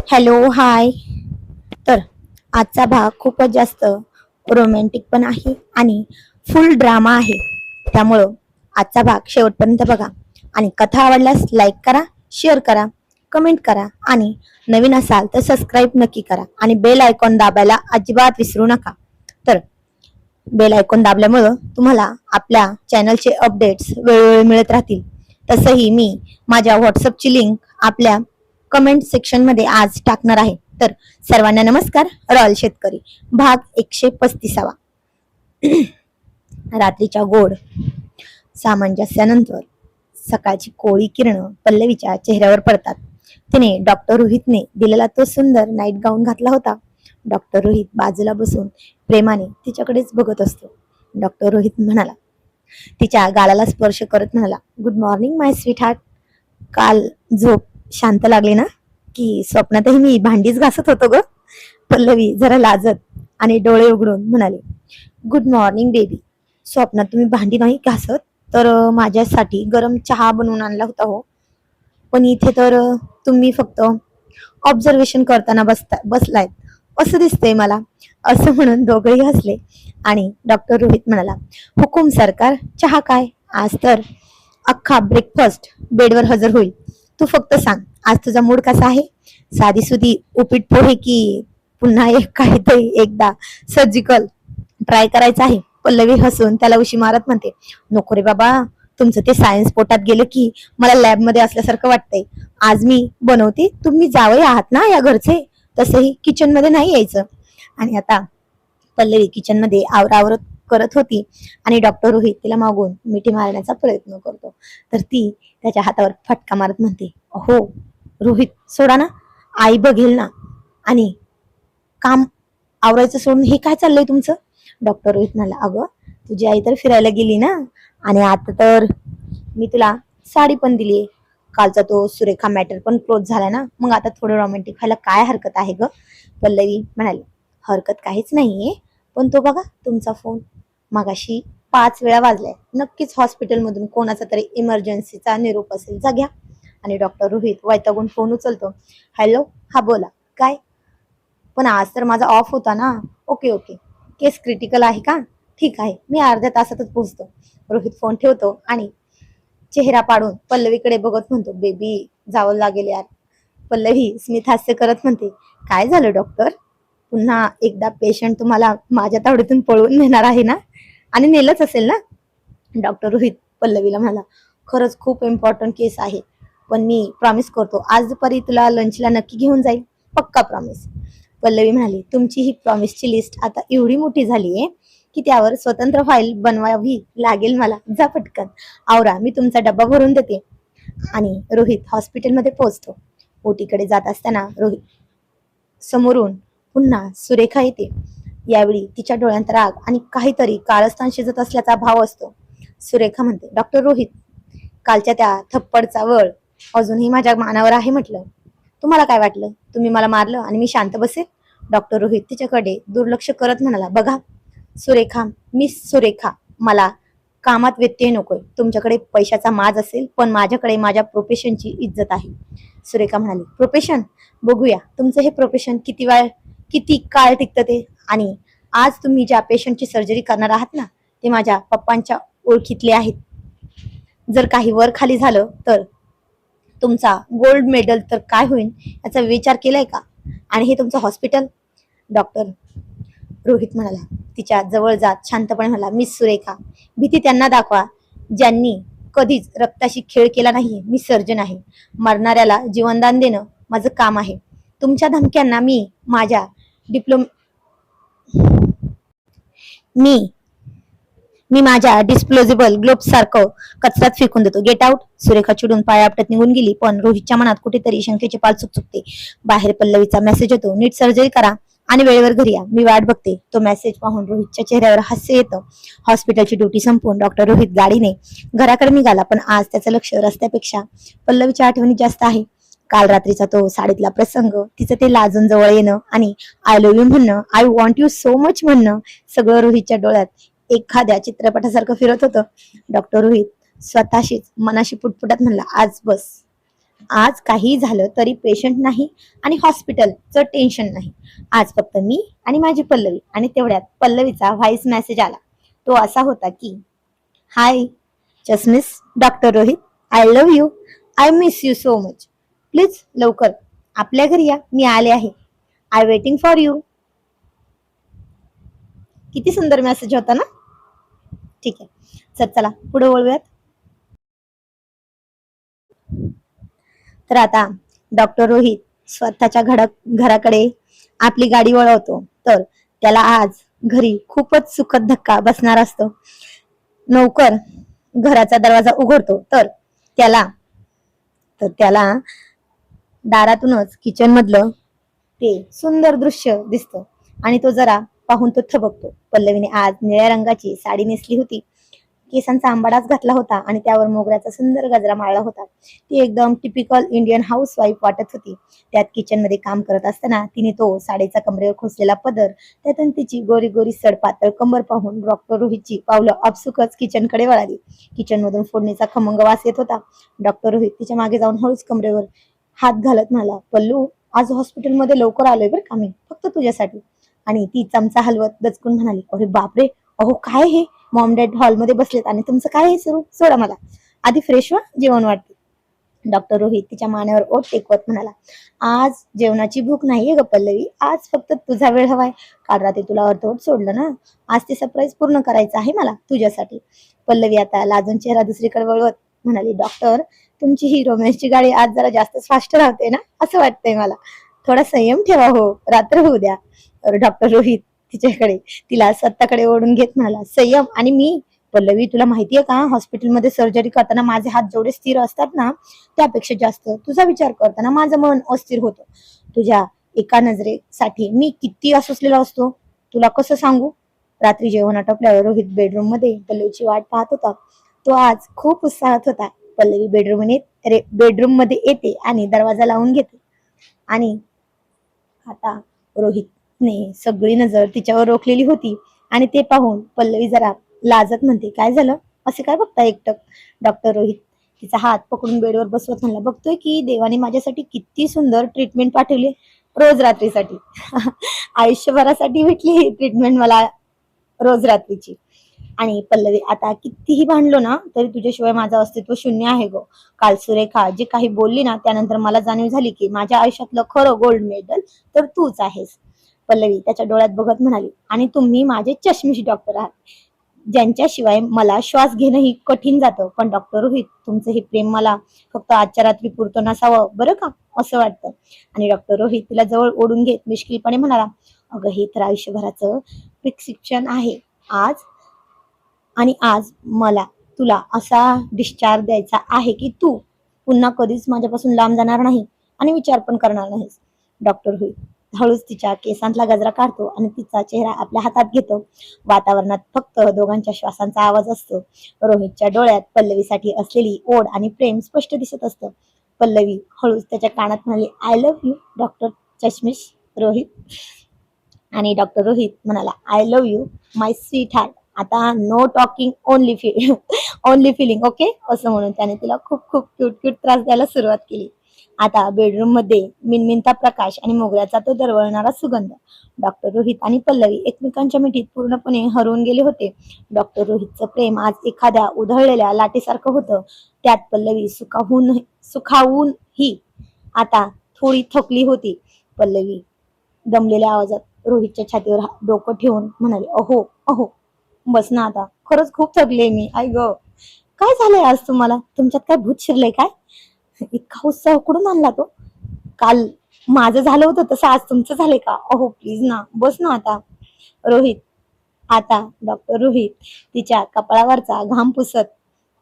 Hello hi. तर आजचा भाग खूपच जास्त रोमॅन्टिक पण आहे आणि फुल ड्रामा आहे. त्यामुळं आजचा भाग शेवटपर्यंत बघा आणि कथा आवडल्यास लाईक करा, शेअर करा, कमेंट करा आणि नवीन असाल तर सबस्क्राईब नक्की करा आणि बेल आयकॉन दाबायला अजिबात विसरू नका. तर बेल आयकॉन दाबल्यामुळं तुम्हाला आपल्या चॅनलचे अपडेट्स वेळोवेळी मिळत राहतील. तसंही मी माझ्या व्हॉट्सअपची लिंक आपल्या कमेंट सेक्शन मध्ये आज टाकणार आहे. तर सर्वांना नमस्कार. रॉयल शेतकरी भाग 135. रात्रीच्या गोड सामंजस्यानंतर सकाळची कोळी किरण पल्लवीच्या चेहऱ्यावर पडतात. तिने डॉक्टर रोहितने दिलेला तो सुंदर नाईट गाऊन घातला होता. डॉक्टर रोहित बाजूला बसून प्रेमाने तिच्याकडेच बघत असतो. डॉक्टर रोहित म्हणाला, तिच्या गालाला स्पर्श करत म्हणाला, गुड मॉर्निंग माय स्वीट हार्ट. काल झोप शांत लागली ना, की स्वप्नातही मी भांडीच घासत होतो ग. पल्लवी जरा लाजत आणि डोळे उघडून म्हणाले, गुड मॉर्निंग बेबी. स्वप्नात तुम्ही भांडी नाही घासत तर माझ्यासाठी गरम चहा बनवून आणला होता हो. पण इथे तर तुम्ही फक्त ऑब्झर्वेशन करताना बसलायत असं दिसतंय मला. असं म्हणून दोघेही हसले आणि डॉक्टर रोहित म्हणाला, हुकुम सरकार. चहा काय, आज तर अख्खा ब्रेकफास्ट बेडवर हजर होईल. तू फक्त सांग, आज तुझा मूड कसा आहे? साधी सुधी उपीट पोहे की पुन्हा एक काहीतरी एकदा सर्जिकल ट्राय करायचं आहे? पल्लवी हसून त्याला उशी मारत म्हणते, नको रे बाबा, तुमचं ते सायन्स पोटात गेलं की मला लॅब मध्ये असल्यासारखं वाटतंय. आज मी बनवते, तुम्ही जावई आहात ना या घरचे, तसंही किचन मध्ये नाही यायचं. आणि आता पल्लवी किचन मध्ये आवरावरत करत होती आणि डॉक्टर रोहित तिला मागून मिठी मारण्याचा प्रयत्न करतो. तर ती त्याच्या हातावर फटका मारत म्हणते, हो रोहित सोडा ना, आई बघेल ना. आणि काम आवरायचं सोडून हे काय चाललंय तुमचं? डॉक्टर रोहित म्हणाला, अगं तुझी आई तर फिरायला गेली ना, आणि आता तर मी तुला साडी पण दिली. कालचा तो सुरेखा मॅटर पण क्लोज झाला ना, मग आता थोडं रोमॅन्टिक व्हायला काय हरकत आहे ग? पल्लवी म्हणाली, हरकत काहीच नाहीये, पण तो बघा तुमचा फोन मगाशी 5 वेळा वाजलाय. नक्कीच हॉस्पिटलमधून कोणाचा तरी इमर्जन्सीचा निरोप असेल, जा घ्या. आणि डॉक्टर रोहित वैतागून फोन उचलतो. हॅलो, हा बोला, काय? पण आज तर माझा ऑफ होता ना. ओके ओके, केस क्रिटिकल आहे का? ठीक आहे, मी अर्ध्या तासातच पोहोचतो. रोहित फोन ठेवतो आणि चेहरा पाडून पल्लवीकडे बघत म्हणतो, बेबी जावं लागेल यार. पल्लवी स्मित हास्य करत म्हणते, काय झालं डॉक्टर? पुन्हा एकदा पेशंट तुम्हाला माझ्या तावडीतून पळवून नेणार आहे ना? आणि नेलंच असेल ना? डॉक्टर रोहित पल्लवीला म्हणाला, खरंच खूप इम्पॉर्टंट केस आहे, पण मी प्रॉमिस करतो आज दुपारी तुला लंचला नक्की घेऊन जाईल, पक्का प्रॉमिस. पल्लवी म्हणाली, तुमची ही प्रॉमिसची लिस्ट आता एवढी मोठी झाली आहे की त्यावर स्वतंत्र फाईल बनवावी लागेल मला. जा पटकन आवरा, मी तुमचा डब्बा भरून देते. आणि रोहित हॉस्पिटलमध्ये पोहोचतो. ओटीकडे जात असताना रोहित समोरून पुन्हा सुरेखा येते. यावेळी तिच्या डोळ्यांत राग आणि काहीतरी कारस्थान शिजत असल्याचा भाव असतो. सुरेखा म्हणते, डॉक्टर रोहित, कालच्या त्या थप्पडचा वळ अजूनही माझ्या मानावर आहे म्हटलं. तुम्हाला काय वाटलं, तुम्ही मला मारलं आणि मी शांत बसेल? डॉक्टर रोहित तिच्याकडे दुर्लक्ष करत म्हणाला, बघा सुरेखा, मिस सुरेखा, मला कामात व्यत्यय नकोय. तुमच्याकडे पैशाचा माज असेल, पण माझ्याकडे माझ्या प्रोफेशनची इज्जत आहे. सुरेखा म्हणाली, प्रोफेशन? बघूया तुमचं हे प्रोफेशन किती काळ टिकतं ते. आणि आज तुम्ही ज्या पेशंटची सर्जरी करणार आहात ना, ते माझ्या पप्पांच्या ओळखीतले आहेत. जर काही वर खाली झालं तर तुमचा गोल्ड मेडल तर काय होईल याचा विचार केलाय का? आणि हे तुमचं हॉस्पिटल? डॉक्टर रोहित म्हणाला, तिच्या जवळ जात शांतपणे म्हणाला, मिस सुरेखा, भीती त्यांना दाखवा ज्यांनी कधीच रक्ताशी खेळ केला नाही. मी सर्जन आहे, मरणाऱ्याला जीवनदान देणं माझं काम आहे. तुमच्या धमक्यांना मी माझ्या मी मी माझ्या डिस्पोजेबल ग्लोब्स सारखं कचऱ्यात फेकून देतो. Get out. सुरेखा चिडून पाया आपटत निघून गेली, पण रोहितच्या मनात कुठेतरी शंकेचे पाल चुकचुकते. बाहेर पल्लवीचा मेसेज येतो, नीट सर्जरी करा आणि वेळेवर घरी या, मी वाट बघते. तो मेसेज पाहून रोहितच्या चेहऱ्यावर हास्य येतं. हॉस्पिटलची ड्युटी संपवून डॉक्टर रोहित गाडीने घराकडे निघाला, पण आज त्याचं लक्ष रस्त्यापेक्षा पल्लवीच्या आठवणी जास्त आहे. काल रात्रीचा तो साडीतला प्रसंग, तिचं ते लाजून जवळ येणं आणि आय लव्ह यू म्हणणं, I want you so much म्हणणं, सगळं रोहितच्या डोळ्यात एखाद्या चित्रपटासारखं फिरत होतं. डॉक्टर रोहित स्वतःशीच मनाशी पुटपुटत म्हणला, आज बस. आज काही झालं तरी पेशंट नाही आणि हॉस्पिटलचं टेन्शन नाही. आज फक्त मी आणि माझी पल्लवी. आणि तेवढ्यात पल्लवीचा व्हॉइस मेसेज आला. तो असा होता की, हाय चष्मिस, doctor Rohit, I love you. I miss you so much. Please लवकर आपल्या घरी या, मी आले आहे. I waiting for you. किती सुंदर मेसेज होता ना. ठीक आहे, चला पुढे वळूयात. तर आता डॉक्टर रोहित स्वतःच्या घराकडे आपली गाडी वळवतो. तर त्याला आज घरी खूपच सुखद धक्का बसणार असतो. नौकर घराचा दरवाजा उघडतो. तर त्याला दारातूनच किचन मधलं ते सुंदर दृश्य दिसतं आणि तो जरा पाहून तो थबकतो. पल्लवीने आज निळ्या रंगाची साडी नेसली होती. केसांचा आंबाडाच घातला होता आणि त्यावर मोगऱ्याचा सुंदर गजरा माळला होता. ती एकदम टिपिकल इंडियन हाऊस वाईफ वाटत होती. त्यात किचन मध्ये काम करत असताना तिने तो साडीचा कमरेवर खोसलेला पदर, त्यातून तिची गोरी गोरी सडपातळ कंबर पाहून डॉक्टर रोहितची पावलं आपसुकच किचनकडे वळाली. किचन मधून फोडणीचा खमंग वास येत होता. डॉक्टर रोहित तिच्या मागे जाऊन हळूच कमरेवर हात घालत म्हणाला, पल्लू, आज हॉस्पिटलमध्ये लवकर आलोय बरं का मी, फक्त तुझ्यासाठी. आणि ती चमचा हलवत दचकून म्हणाली, अरे बापरे, अहो काय हे, मॉम डॅड हॉलमध्ये बसलेत आणि तुमचं काय हे सुरू, सोडा मला, आधी फ्रेश व्हा, जेवण वाटते. डॉक्टर रोहित तिच्या मानेवर ओठ टेकवत म्हणाला, आज जेवणाची भूक नाहीये ग पल्लवी, आज फक्त तुझा वेळ हवाय. काल रात्री तुला अर्धवट सोडलं ना, आज ते सरप्राईज पूर्ण करायचं आहे मला तुझ्यासाठी. पल्लवी आता लाजून चेहरा दुसरीकडे वळवत म्हणाली, डॉक्टर, तुमची ही रोमॅन्सची गाडी आज जरा जास्त फास्ट राहते ना, असं वाटतंय मला. थोडा संयम ठेवा हो, रात्र होऊ द्या. डॉक्टर रोहित तिला स्वतःकडे ओढून घेत म्हणाला, संयम आणि मी? पल्लवी, तुला माहितीये का, हॉस्पिटलमध्ये सर्जरी करताना माझे हात जेवढे स्थिर असतात ना, त्यापेक्षा जास्त तुझा विचार करताना माझं मन अस्थिर होतं. तुझ्या एका नजरेसाठी मी किती असुसलेला असतो तुला कसं सांगू. रात्री जेवण आटोपल्यावर रोहित बेडरूम मध्ये पल्लवीची वाट पाहत होता. तो आज खूप उत्साहात होता. पल्लवी बेडरूम मध्ये येते आणि दरवाजा लावून घेते. आणि आता रोहितने सगळी नजर तिच्यावर रोखलेली होती आणि ते पाहून पल्लवी जरा लाजत म्हणते, काय झालं, असे काय बघता एकटक. डॉक्टर रोहित तिचा हात पकडून बेडवर बसवत म्हणला, बघतोय की देवाने माझ्यासाठी किती सुंदर ट्रीटमेंट पाठवली, रोज रात्रीसाठी. आयुष्यभरासाठी भेटली ही ट्रीटमेंट मला, रोज रात्रीची. आणि पल्लवी, आता कितीही भांडलो ना तरी तुझ्याशिवाय माझं अस्तित्व शून्य आहे गो. काल सुरेखा जे काही बोलली ना, त्यानंतर मला जाणीव झाली की माझ्या आयुष्यातलं खरं गोल्ड मेडल तर तूच आहेस. पल्लवी त्याच्या डोळ्यात बघत म्हणाली, आणि तुम्ही माझे चष्मिश डॉक्टर आहात, ज्यांच्याशिवाय मला श्वास घेणंही कठीण जातं. पण डॉक्टर रोहित, तुमचं हे प्रेम मला फक्त आजच्या रात्री पुरतं नसावं बरं का, असं वाटतं. आणि डॉक्टर रोहित तिला जवळ ओढून घेत मिश्किलपणे म्हणाला, अगं हे तर आयुष्यभराचं प्रिस्क्रिप्शन आहे. आज मला तुला असा डिस्चार्ज द्यायचा आहे की तू पुन्हा कधीच माझ्यापासून लांब जाणार नाही आणि विचार पण करणार नाहीस. डॉक्टर होईल हळूच तिच्या केसांतला गजरा काढतो आणि तिचा चेहरा आपल्या हातात घेतो. वातावरणात फक्त दोघांच्या श्वासांचा आवाज असतो. रोहितच्या डोळ्यात पल्लवीसाठी असलेली ओढ आणि प्रेम स्पष्ट दिसत असतं. पल्लवी हळूच त्याच्या कानात म्हणाली, आय लव्ह यू डॉक्टर चष्मिश रोहित. आणि डॉक्टर रोहित म्हणाला, I love you my sweetheart. आता no talking, only feeling, okay, असं म्हणून त्याने तिला खूप खूप क्यूट क्यूट त्रास द्यायला सुरुवात केली. आता बेडरूम मध्ये मिनमिनता प्रकाश आणि मोगऱ्याचा तो दरवळणारा सुगंध. डॉक्टर रोहित आणि पल्लवी एकमेकांच्या मिठीत पूर्णपणे हरवून गेले होते. डॉक्टर रोहितचं प्रेम आज एखाद्या उधळलेल्या लाटेसारखं होतं. त्यात पल्लवी सुखावून ही आता थोडी थकली होती. पल्लवी दमलेल्या आवाजात रोहितच्या छातीवर डोकं ठेवून म्हणाले, अहो अहो, बस ना आता, खरंच खूप थकले मी. आई ग, काय झालंय आज तुम्हाला, तुमच्यात काय भूत शिरलंय काय, इतका उत्साह कुठून आणला तो. काल माझं झालं होतं तसं आज तुमचं झालंय का, अहो प्लीज ना, बस ना आता. रोहित आता डॉक्टर रोहित तिच्या कपाळावरचा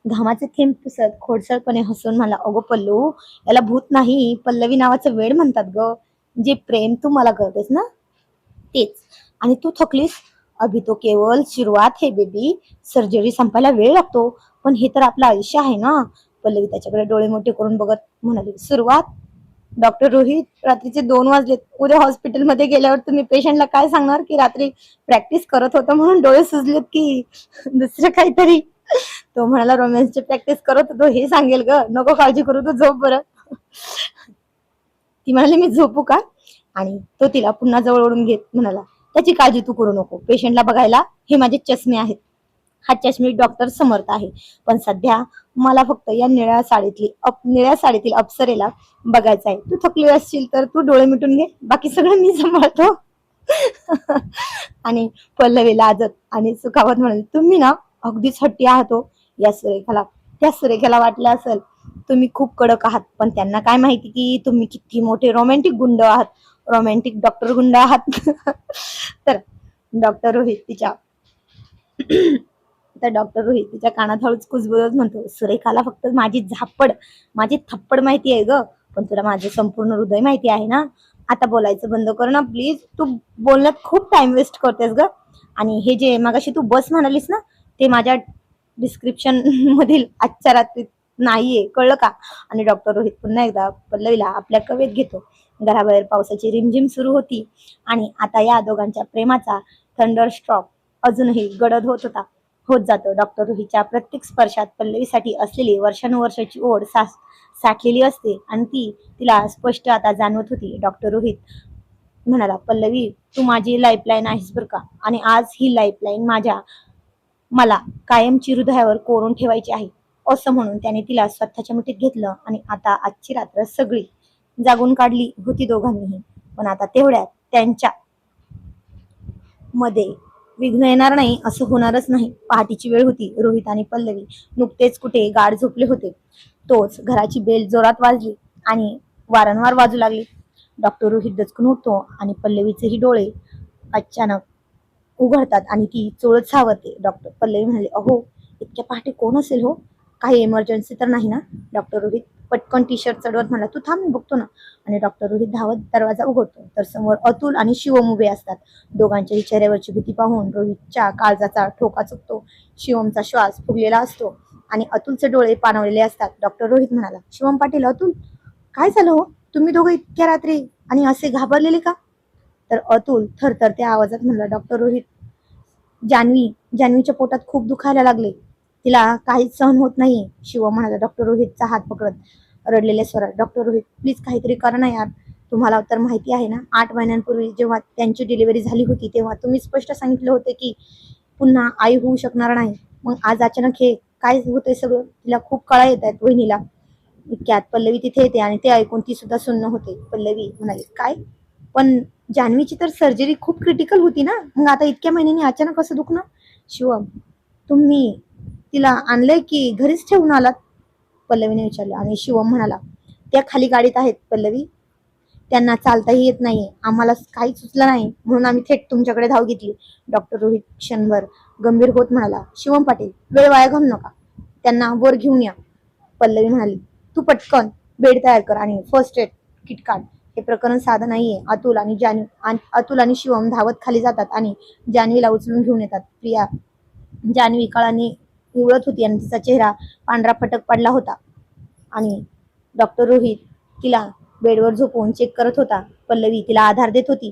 घामाचे थेंब पुसत खोडसळपणे हसून म्हणाला, अगो पल्लू, याला भूत नाही, पल्लवी नावाचं वेड म्हणतात ग. जे प्रेम तू मला करतेस ना तेच. आणि तू थकलीस, अभि तो केवळ सुरुवात है बेबी, सर्जरी संपायला वेळ लागतो, पण हे तर आपलं आयुष्य आहे ना. पल्लवी त्याच्याकडे डोळे मोठे करून बघत म्हणाली, सुरुवात. डॉक्टर रोहित, रात्रीचे 2 वाजलेत. उद्या हॉस्पिटलमध्ये गेल्यावर तुम्ही पेशंटला काय सांगणार की रात्री प्रॅक्टिस करत होता म्हणून डोळे सुजलेत की दुसरं काहीतरी. तो म्हणाला, रोमॅन्सची प्रॅक्टिस करत होतो हे सांगेल ग, नको काळजी करू, तू झोप बरं. ती म्हणाली मी झोपू का? आणि तो तिला पुन्हा जवळ ओढून घेत म्हणाला, त्याची काळजी तू करू नको, पेशंटला बघायला हे माझे चष्मे आहेत. हा चष्मी डॉक्टर समर्थ आहे, पण सध्या मला फक्त या निळ्या साडीतील अप्सरेला बघायचं आहे. तू थकली असशील तर तू डोळे मिटून घे, बाकी सगळं मी सांभाळतो. आणि पल्लवी लाजत आणि सुखावत म्हणाली, तुम्ही ना अगदीच हट्टी आहात हो. त्या सुरेखाला वाटलं असेल तुम्ही खूप कडक आहात, पण त्यांना काय माहिती की तुम्ही किती मोठे रोमॅन्टिक गुंड आहात, रोमॅन्टिक डॉक्टर गुंड आहात. तर डॉक्टर रोहित तिच्या तर डॉक्टर रोहित तिच्या कानात हळूच कुजबुजत म्हणतो, सुरेखाला फक्त माझी थप्पड माहिती आहे ग, पण तुला माझे संपूर्ण हृदय माहिती आहे ना. आता बोलायचं बंद कर ना प्लीज, तू बोलण्यात खूप टाइम वेस्ट करतेस ग. आणि हे जे मगाशी तू बस म्हणालीस ना, ते माझ्या डिस्क्रिप्शन मधील आजच्या रात्रीत नाहीये, कळलं का? आणि डॉक्टर रोहित पुन्हा एकदा पल्लवीला आपल्या कवेत घेतो. घराबाहेर पावसाची रिमझिम सुरू होती आणि आता या दोघांच्या प्रेमाचा थंडरस्ट्रॉक अजूनही गडद होत जातो. डॉक्टर रोहितच्या प्रत्येक स्पर्शात पल्लवीसाठी असलेली वर्षानुवर्षाची ओढ साठलेली असते आणि ती तिला स्पष्ट आता जाणवत होती. डॉक्टर रोहित म्हणाला, पल्लवी तू माझी लाईफलाईन आहेस बरं का, आणि आज ही लाईफलाईन मला कायमची हृदयावर कोरून ठेवायची आहे. असं म्हणून त्याने तिला स्वतःच्या मुठीत घेतलं आणि आता आजची रात्र सगळी जागून काढली होती दोघांनीही. पण आता तेवढ्यात त्यांच्या मध्ये विघ्न येणार नाही असं होणारच नाही. पहाटेची वेळ होती. रोहित आणि पल्लवी नुकतेच कुठे गाढ झोपले होते. तोच घराची बेल जोरात वाजली आणि वारंवार वाजू लागली. डॉक्टर रोहित दचकून उठतो आणि पल्लवीचेही डोळे अचानक उघडतात आणि ती चोळत सावरते. डॉक्टर पल्लवी म्हणाले, अहो इतक्या पहाटे कोण असेल हो? काही इमर्जन्सी तर नाही ना? डॉक्टर रोहित पटकन टी शर्ट चढवत म्हणला, तू थांब बघतो ना. आणि डॉक्टर रोहित धावत दरवाजा उघडतो तर समोर अतुल आणि शिवम उभे असतात. दोघांच्याही चेहऱ्यावरची भीती पाहून रोहितच्या काळजाचा ठोका चुकतो. शिवमचा श्वास फुगलेला असतो आणि अतुलचे डोळे पाणवलेले असतात. डॉक्टर रोहित म्हणाला, शिवम पाटील, अतुल काय झालं हो? तुम्ही दोघं इतक्या रात्री आणि असे घाबरलेले का? तर अतुल थरथरत्या आवाजात म्हणला, डॉक्टर रोहित, जान्हवीच्या पोटात खूप दुखायला लागले, तिला काहीच सहन होत नाहीये. शिवम म्हणाला डॉक्टर रोहितचा हात पकडत रडलेल्या स्वरात, डॉक्टर रोहित प्लीज काहीतरी करा ना यार. तुम्हाला तर माहिती आहे ना, 8 महिन्यांपूर्वी जेव्हा त्यांची डिलिव्हरी झाली होती तेव्हा तुम्ही स्पष्ट सांगितलं होते की पुन्हा आई होऊ शकणार नाही. मग आज अचानक हे काय होतंय सगळं? तिला खूप कळा येत आहेत वहिनीला. इतक्यात पल्लवी तिथे येते आणि ते ऐकून ती सुद्धा सुन्न होते. पल्लवी म्हणाली, काय? पण जान्हवीची तर सर्जरी खूप क्रिटिकल होती ना, मग आता इतक्या महिन्यांनी अचानक असं दुखणं? शिवम, तुम्ही तिला आणलंय की घरीच ठेवून आलात? पल्लवीने विचारलं. आणि शिवम म्हणाला, त्या खाली गाडीत आहेत पल्लवी, त्यांना चालताही येत नाहीये, आम्हाला काही सुचलं नाही म्हणून आम्ही थेट तुमच्याकडे धाव घेतली. डॉक्टर रोहित क्षणभर गंभीर होत म्हणाला, शिवम पाटील वेळ वाया घालू नका, त्यांना वर घेऊन या. पल्लवी म्हणाली, तू पटकन बेड तयार कर आणि फर्स्ट एड किट काढ, हे प्रकरण साधं नाहीये. अतुल आणि शिवम धावत खाली जातात आणि जान्हवीला उचलून घेऊन येतात. प्रिया जान्हवी काळाने निवळत होती आणि तिचा चेहरा पांढरा फटक पडला होता आणि डॉक्टर रोहित तिला बेडवर झोपवून चेक करत होता. पल्लवी तिला आधार देत होती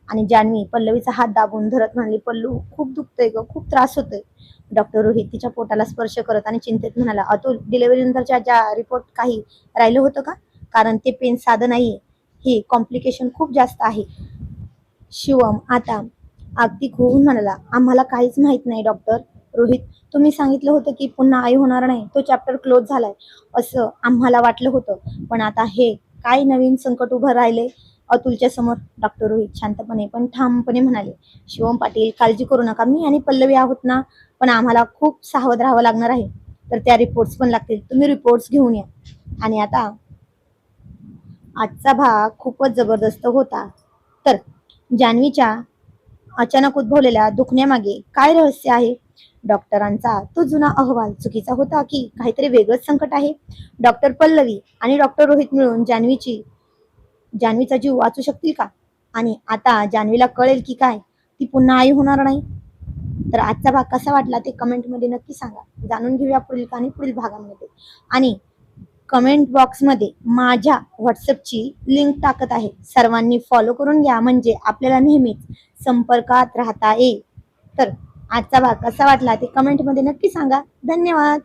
आणि जान्हवी पल्लवीचा हात दाबून धरत म्हणाली, पल्लू खूप दुखतंय ग, खूप त्रास होतोय. डॉक्टर रोहित तिच्या पोटाला स्पर्श करत आणि चिंतेत म्हणाला, अतुल डिलिव्हरी नंतरच्या ज्या रिपोर्ट काही राहिलं होतं का? कारण ते पेन साधं नाहीये, हे कॉम्प्लिकेशन खूप जास्त आहे. शिवम आता अगदी होऊन म्हणाला, आम्हाला काहीच माहित नाही डॉक्टर. रोहित, तुम्ही सांगितलं होतं की पुन्हा आई होणार नाही, तो चॅप्टर क्लोज झालाय असं आम्हाला वाटलं होतं, पण आता हे काय नवीन संकट उभं राहिले अतुलच्या समोर? डॉक्टर रोहित शांतपणे पण ठामपणे म्हणाले, शिवम पाटील काळजी करू नका, मी आणि पल्लवी आहोत ना, पण आम्हाला खूप सावध राहावं लागणार आहे. तर त्या रिपोर्ट्स पण लागतील, तुम्ही रिपोर्ट्स घेऊन या. आणि आता आजचा भाग खूपच जबरदस्त होता. तर जान्हवीच्या अचानक उद्भवलेल्या दुखण्यामागे काय रहस्य आहे? डॉक्टरांचा तो जुना अहवाल चुकीचा होता की काहीतरी वेगळंच संकट आहे? डॉक्टर पल्लवी आणि डॉक्टर रोहित मिळून जान्हवीचा जीव वाचू शकतील का? आणि आता जान्हवीला कळेल की काय ती पुन्हा आई होणार नाही? तर आजचा भाग कसा वाटला ते कमेंटमध्ये नक्की सांगा. जाणून घेऊया पुढील कहाणी पुढील भागांमध्ये. आणि कमेंट बॉक्समध्ये माझ्या व्हॉट्सअपची लिंक टाकत आहे, सर्वांनी फॉलो करून घ्या म्हणजे आपल्याला नेहमीच संपर्कात राहता येईल. तर आजचा भाग कसा वाटला ते कमेंटमध्ये नक्की सांगा. धन्यवाद.